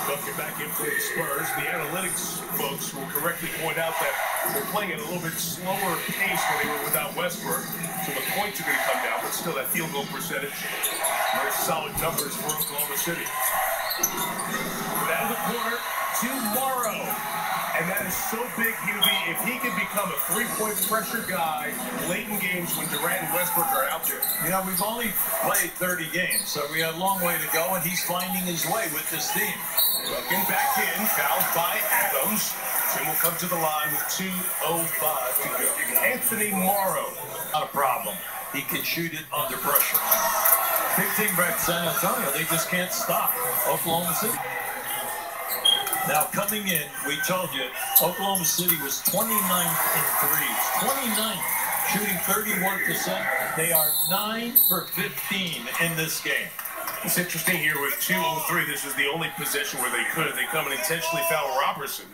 Duncan back in for the Spurs. The analytics folks will correctly point out that they're playing at a little bit slower pace when they were without Westbrook. So the points are going to come down, but still that field goal percentage, very solid numbers for Oklahoma City. Down the corner tomorrow. And that is so big, Hubie, if he can become a three-point pressure guy late in games when Durant and Westbrook are out there. You know, we've only played 30 games, so we have a long way to go, and he's finding his way with this team. Looking back in, fouled by Adams. Tim will come to the line with 2:05 to go. Anthony Morrow. Not a problem. He can shoot it under pressure. Big thing about San Antonio, they just can't stop Oklahoma City. Now, coming in, we told you, Oklahoma City was 29th in threes. 29th, shooting 31%. They are 9 for 15 in this game. It's interesting here with 2:03. This is the only possession where they could. They come and intentionally foul Robertson,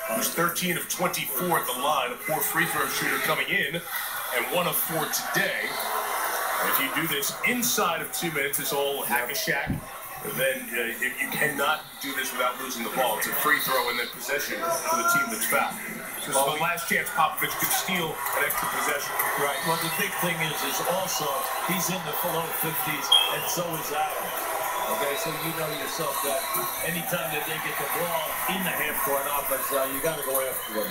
who's 13 of 24 at the line, a poor free throw shooter coming in, and 1 of 4 today. And if you do this inside of 2 minutes, it's all hack-a-shack. Then you cannot do this without losing the ball. It's a free throw and then possession for the team that's fouled. So this is the last chance Popovich could steal an extra possession. Right. Well, the big thing is also he's in the low 50s, and so is Adams. Okay, so you know yourself that anytime that they get the ball in the half-court offense, you got to go after them.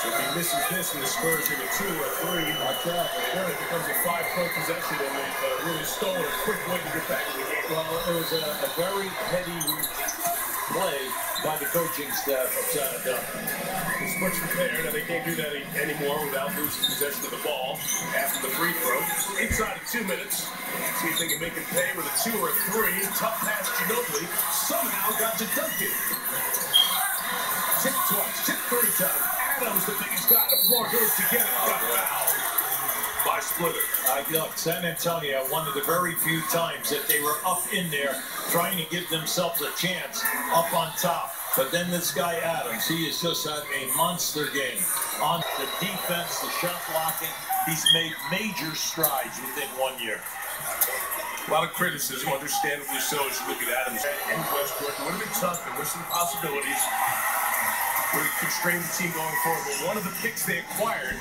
If he misses this and the Spurs get a 2 or 3, watch out. Then it becomes a 5-point possession, and they've really stolen a quick way to get back in the game. Well, it was a very heady play by the coaching staff of San Antonio. It's much prepared, and they can't do that anymore without losing possession of the ball after the free throw. Inside of 2 minutes, see if they can make it pay with a 2 or a 3. Tough pass, Ginobili somehow got to Duncan. Tip twice, tip 3 times. Adams, the biggest guy on the floor, goes to get it. Got fouled by Splitter. Look, San Antonio, one of the very few times that they were up in there trying to give themselves a chance up on top. But then this guy Adams, he has just had a monster game. On the defense, the shot blocking, he's made major strides within 1 year. A lot of criticism, understandably so, as you look at Adams and Westbrook. It would have been tough. There were some possibilities. Would have constrained the team going forward. But one of the picks they acquired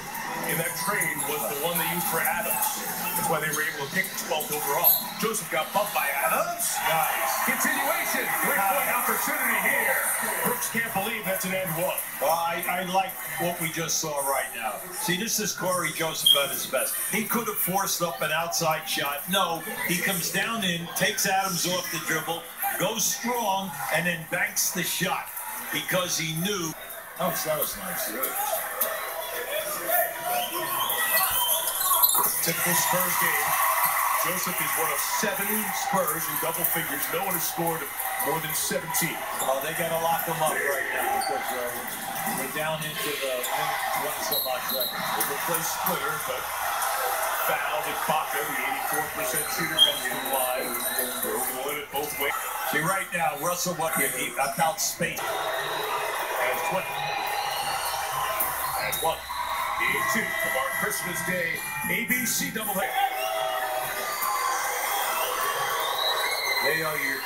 in that trade was the one they used for Adams. That's why they were able to pick 12th overall. Joseph got bumped by Adams. Nice. Continuation. Three-point opportunity here. Brooks can't believe that's an and one. Well, I like what we just saw right now. See, this is Corey Joseph at his best. He could have forced up an outside shot. No, he comes down in, takes Adams off the dribble, goes strong, and then banks the shot because he knew. Oh, that was nice. Typical Spurs game. Joseph is one of 7 Spurs in double figures. No one has scored more than 17. Oh, they got to lock them up right now because we're down into the 20-some-odd seconds. They will play Splitter, but fouled at Baca, the 84% shooter, comes to the line. They're over the limit both ways. See, right now, Russell, what he about space. And 20. And 1. Game 2 of our Christmas Day ABC doubleheader. They are your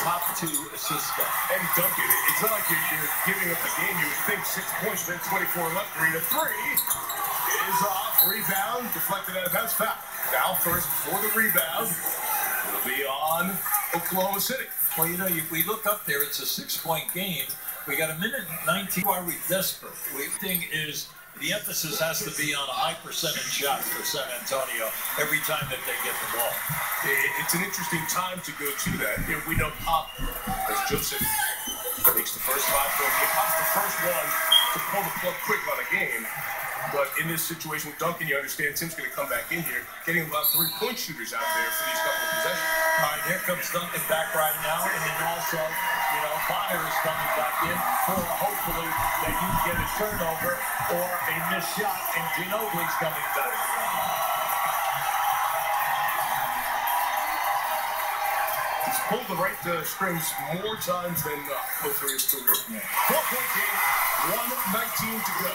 top two assist guys. And Duncan, it's not like you're giving up the game. You would think 6 points, then 24 left. 3 to 3 is off. Rebound, deflected out of bounds. Foul first for the rebound. It'll be on Oklahoma City. Well, you know, we look up there, it's a 6-point game. We got a minute 19. Why are we desperate? The thing is, the emphasis has to be on a high percentage shot for San Antonio every time that they get the ball. It's an interesting time to go to that. You know, we know Pop, as Joseph makes the first 5-point game, Pop's the first one to pull the plug quick on a game. But in this situation with Duncan, you understand Tim's going to come back in here, getting about 3-point shooters out there for these couple of possessions. All right, here comes Duncan back right now, and then also, you know, Bonner is coming back in for hopefully that you get a turnover or a missed shot, and Ginobili's coming back. He's pulled the right strings more times than not over his career. Yeah. 4-point game, 1:19 to go.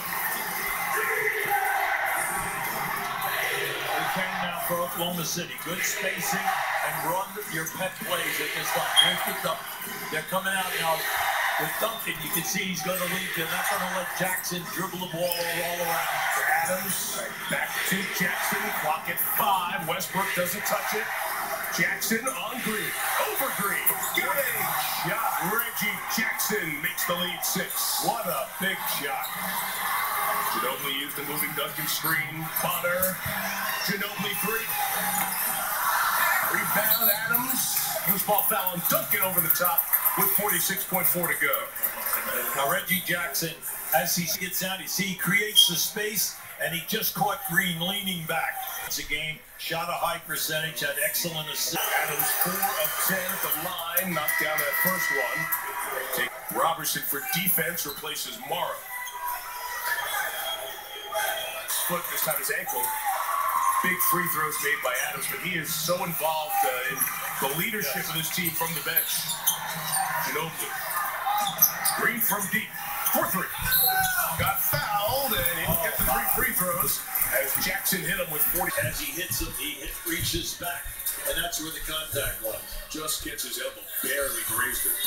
can now for Oklahoma City. Good spacing and run your pet plays at this time. Here's the dunk. They're coming out now with Duncan. You can see he's going to lead. They're not going to let Jackson dribble the ball all around. Adams back to Jackson. Clock at 5. Westbrook doesn't touch it. Jackson on Green. Over Green. Good shot. Reggie Jackson makes the lead 6. What a big shot. Ginobili used the moving Duncan screen. Bonner. Ginobili 3. Rebound Adams. Loose ball foul on Duncan over the top with 46.4 to go. Now Reggie Jackson, as he gets out, you see he creates the space, and he just caught Green leaning back. It's a game, shot a high percentage, had excellent assist. Adams 4 of 10 at the line, knocked down that first one. Take Robertson for defense, replaces Morrow. Foot, this time his ankle. Big free throws made by Adams, but he is so involved in the leadership of this team from the bench. Ginobili. Green from deep. 4-3. Got fouled, and he didn't get the 3 free throws as Jackson hit him with 40. As he hits him, reaches back, and that's where the contact was. Just gets his elbow, barely grazed it.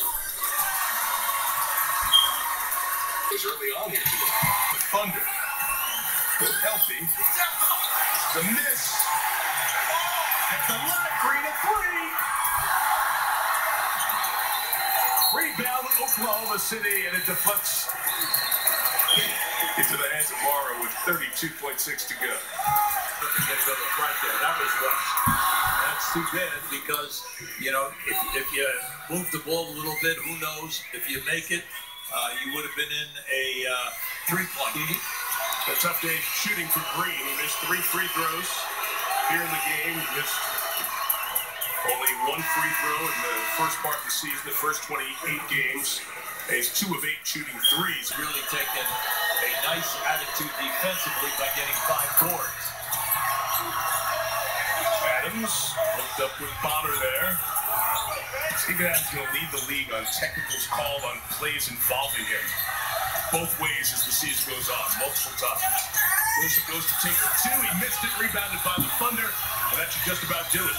It was early on here today. The Thunder. Healthy. The miss. At the line, Green at 3. Rebound, Oklahoma City, and it deflects into the hands of Morrow with 32.6 to go. Right there, that was rushed. That's too bad because, you know, if you move the ball a little bit, who knows? If you make it, you would have been in a 3-point. A tough day shooting for Green. He missed 3 free throws here in the game. He missed only 1 free throw in the first part of the season, the first 28 games. And he's 2 of 8 shooting threes. Really taken a nice attitude defensively by getting 5 boards. Adams hooked up with Bonner there. Steven Adams is going to lead the league on technicals called on plays involving him. Both ways as the season goes on, multiple times. Wilson goes to take the 2. He missed it, rebounded by the Thunder, and that should just about do it.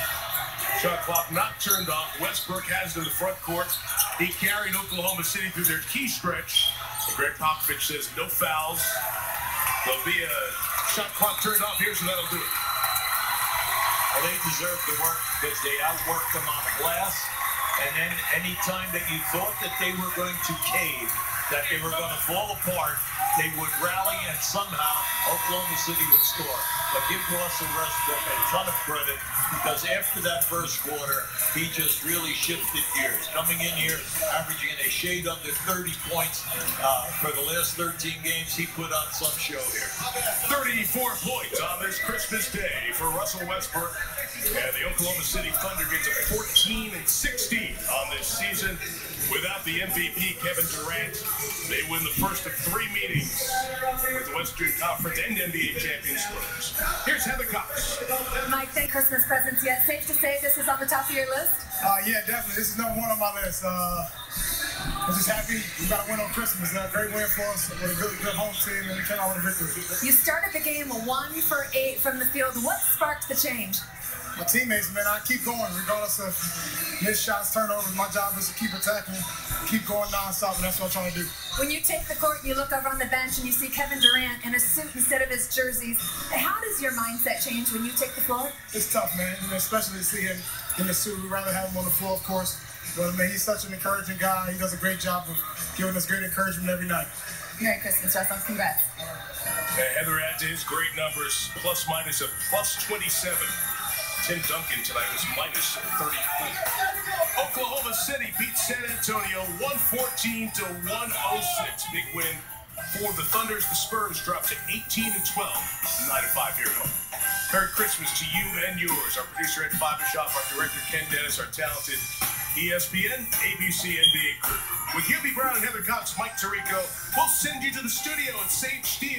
Shot clock not turned off. Westbrook has it in the front court. He carried Oklahoma City through their key stretch. And Greg Popovich says no fouls. There'll be a shot clock turned off here, so that'll do it. Well, they deserve the work because they outworked them on the glass. And then any time that you thought that they were going to cave, that they were going to fall apart, they would rally and somehow Oklahoma City would score. But give Russell Westbrook a ton of credit because after that first quarter, he just really shifted gears. Coming in here, averaging a shade under 30 points for the last 13 games, he put on some show here. 34 points on this Christmas Day for Russell Westbrook. And the Oklahoma City Thunder gets a 14-16 on this season. Without the MVP, Kevin Durant, they win the first of 3 meetings with the Western Conference and NBA champion Spurs. Here's Heather Cox. Mike, thank Christmas presents yet. Safe to say this is on the top of your list? Yeah, definitely. This is number 1 on my list. I'm just happy we got a win on Christmas. A great win for us with a good home team, and we came out with a victory. You started the game 1 for 8 from the field. What sparked the change? My teammates, man, I keep going regardless of missed shots, turnovers. My job is to keep attacking, keep going nonstop, and that's what I'm trying to do. When you take the court, you look over on the bench and you see Kevin Durant in a suit instead of his jerseys. How does your mindset change when you take the floor? It's tough, man, especially to see him in the suit. We'd rather have him on the floor, of course. But, man, he's such an encouraging guy. He does a great job of giving us great encouragement every night. Merry Christmas, Russell. Congrats. Heather adds his great numbers, plus minus of plus 27. Tim Duncan tonight was minus 34. Oklahoma City beats San Antonio 114 to 106. Big win for the Thunders. The Spurs drop to 18-12, 9-5 here at home. Merry Christmas to you and yours. Our producer Ed Fabishop, our director Ken Dennis, our talented ESPN, ABC, NBA crew. With Hubie Brown and Heather Cox, Mike Tirico, we'll send you to the studio at Sage Steel.